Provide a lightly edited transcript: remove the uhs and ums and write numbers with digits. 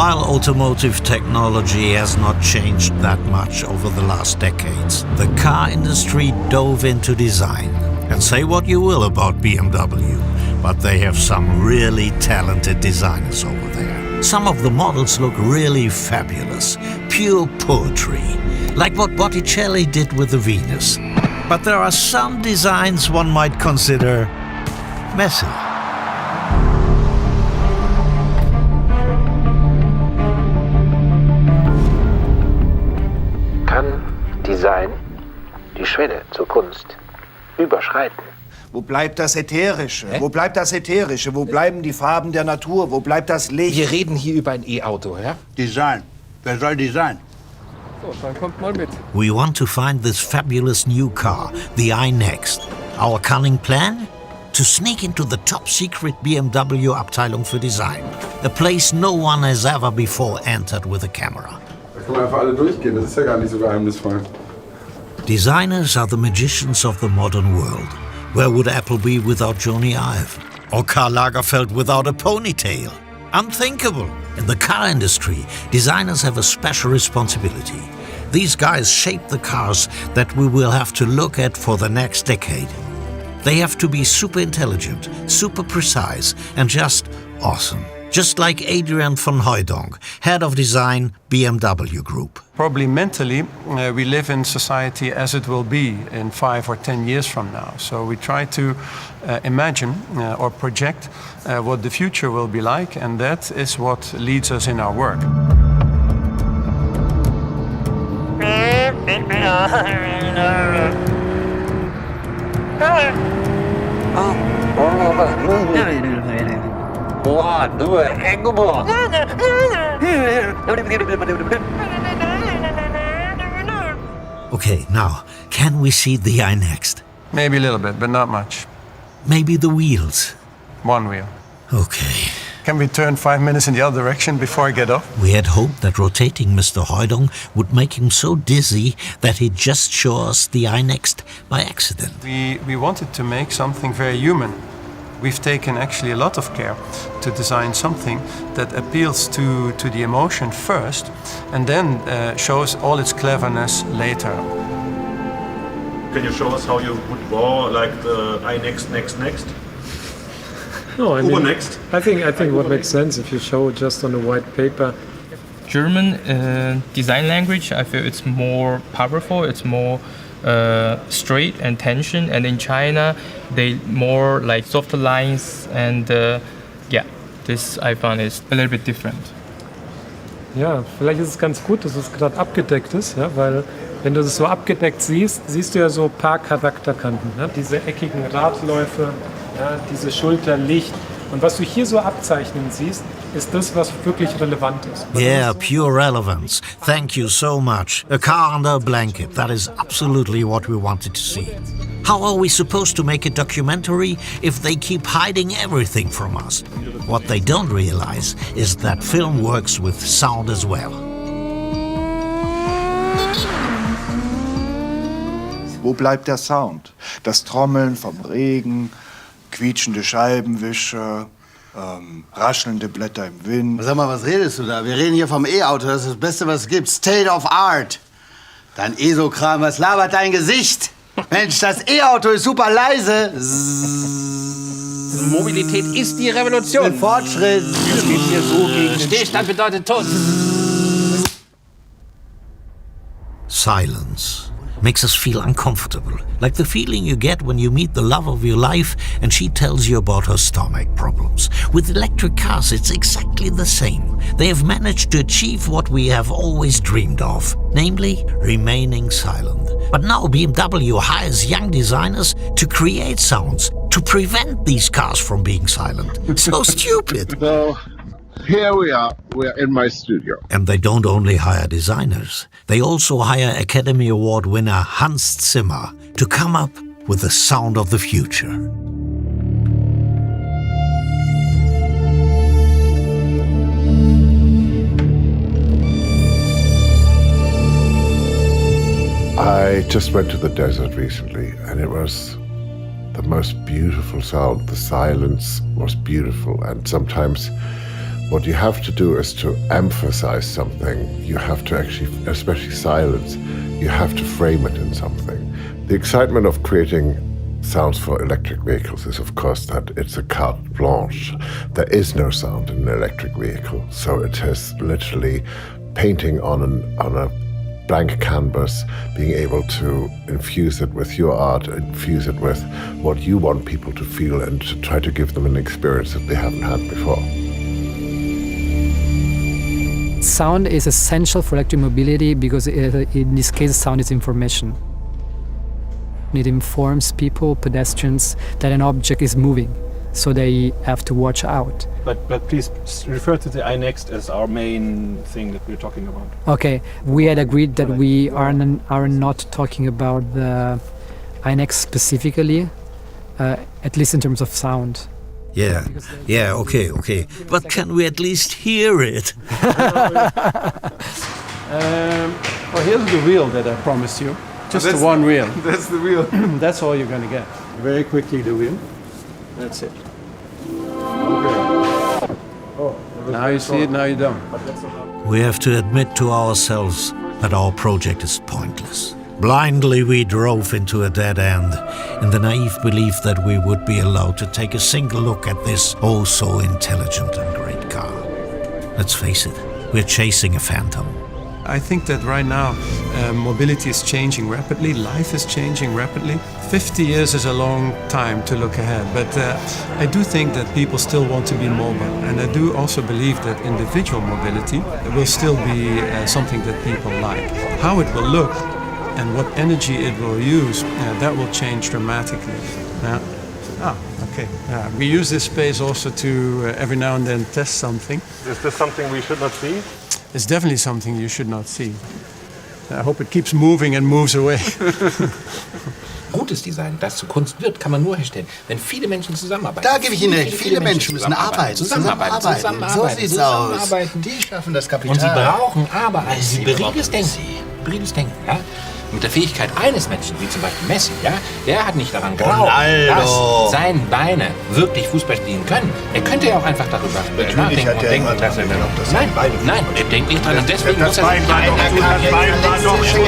While automotive technology has not changed that much over the last decades, the car industry dove into design. And say what you will about BMW, but they have some really talented designers over there. Some of the models look really fabulous, pure poetry, like what Botticelli did with the Venus. But there are some designs one might consider messy. Kann Design die Schwelle zur Kunst überschreiten? Wo bleibt das Ätherische? Wo bleibt das Ätherische? Wo bleiben die Farben der Natur? Wo bleibt das Licht? Wir reden hier über ein E-Auto, ja? Design. Wer soll Design? So, dann kommt mal mit. We want to find this fabulous new car, the iNEXT. Our cunning plan? To sneak into the top-secret BMW Abteilung für Design, a place no one has ever before entered with a camera. Da kann man einfach alle durchgehen, das ist ja gar nicht so geheimnisvoll. Designers are the magicians of the modern world. Where would Apple be without Jony Ive? Or Karl Lagerfeld without a ponytail? Unthinkable! In the car industry, designers have a special responsibility. These guys shape the cars that we will have to look at for the next decade. They have to be super intelligent, super precise, and just awesome. Just like Adrian von Hooijdonk, head of design, BMW Group. Probably mentally, we live in society as it will be in 5 or 10 years from now. So we try to imagine or project what the future will be like, and that is what leads us in our work. Okay, now, can we see the iNEXT? Maybe a little bit, but not much. Maybe the wheels? One wheel. Okay. Can we turn 5 minutes in the other direction before I get off? We had hoped that rotating Mr. Hooijdonk would make him so dizzy that he'd just show us the iNEXT by accident. We wanted to make something very human. We've taken actually a lot of care to design something that appeals to the emotion first and then shows all its cleverness later. Can you show us how you would draw like the iNEXT, next? No, I mean, Next? I think what makes sense if you show it just on a white paper. German design language, I feel it's more powerful, it's more straight and tension, and in China they more like softer lines, and this I found is a little bit different. Ja, vielleicht ist es ganz gut, dass es gerade abgedeckt ist, ja, weil wenn du es so abgedeckt siehst, siehst du ja so ein paar Charakterkanten, ja, diese eckigen Radläufe, ja, diese Schulterlicht. Und was du hier so abzeichnen siehst, ist das, was wirklich relevant ist. Yeah, pure relevance. Thank you so much. A car under a blanket. That is absolutely what we wanted to see. How are we supposed to make a documentary if they keep hiding everything from us? What they don't realize is that film works with sound as well. Wo bleibt der Sound? Das Trommeln vom Regen, quietschende Scheibenwischer, raschelnde Blätter im Wind. Sag mal, was redest du da? Wir reden hier vom E-Auto, das ist das Beste, was es gibt. State of Art. Dein ESO-Kram, was labert dein Gesicht? Mensch, das E-Auto ist super leise. Mobilität ist die Revolution. Fortschritt. Es geht hier so gegen Stillstand bedeutet Tod. Silence makes us feel uncomfortable, like the feeling you get when you meet the love of your life and she tells you about her stomach problems. With electric cars, it's exactly the same. They have managed to achieve what we have always dreamed of, namely remaining silent. But now BMW hires young designers to create sounds to prevent these cars from being silent. So stupid! So, here we are in my studio. And they don't only hire designers, they also hire Academy Award winner Hans Zimmer to come up with the sound of the future. I just went to the desert recently, and it was the most beautiful sound. The silence was beautiful, and sometimes What you have to do is to emphasize something. You have to actually, especially silence, you have to frame it in something. The excitement of creating sounds for electric vehicles is, of course, that it's a carte blanche. There is no sound in an electric vehicle, so it is literally painting on a blank canvas, being able to infuse it with your art, infuse it with what you want people to feel, and to try to give them an experience that they haven't had before. Sound is essential for electric mobility because in this case, sound is information. It informs people, pedestrians, that an object is moving, so they have to watch out. But please refer to the iNEXT as our main thing that we're talking about. Okay, we had agreed that we are not talking about the iNEXT specifically, at least in terms of sound. Yeah, okay. But can we at least hear it? Well, here's the wheel that I promised you. Just the one wheel. That's the wheel. That's all you're going to get. Very quickly, the wheel. That's it. Okay. Oh, now you see it, now you don't. We have to admit to ourselves that our project is pointless. Blindly we drove into a dead end in the naive belief that we would be allowed to take a single look at this oh so intelligent and great car. Let's face it, we're chasing a phantom. I think that right now mobility is changing rapidly, life is changing rapidly. 50 years is a long time to look ahead, but I do think that people still want to be mobile, and I do also believe that individual mobility will still be something that people like. How it will look and what energy it will use, that will change dramatically. Okay. We use this space also to every now and then test something. Is this something we should not see? It's definitely something you should not see. I hope it keeps moving and moves away. Gutes Design, das zu Kunst wird, kann man nur herstellen, wenn viele Menschen zusammenarbeiten. Da gebe ich Ihnen recht. Viele Menschen müssen arbeiten. Zusammenarbeiten. So sieht's aus. Die schaffen das Kapital. Und sie brauchen aber ein hybrides Denken. Ja? Mit der Fähigkeit eines Menschen, wie zum Beispiel Messi, ja, der hat nicht daran geglaubt, dass seine Beine wirklich Fußball spielen können. Er könnte ja auch einfach darüber nachdenken und denken, dass er dann... Nein, er denkt nicht dran und deswegen muss er... Das Bein war doch schon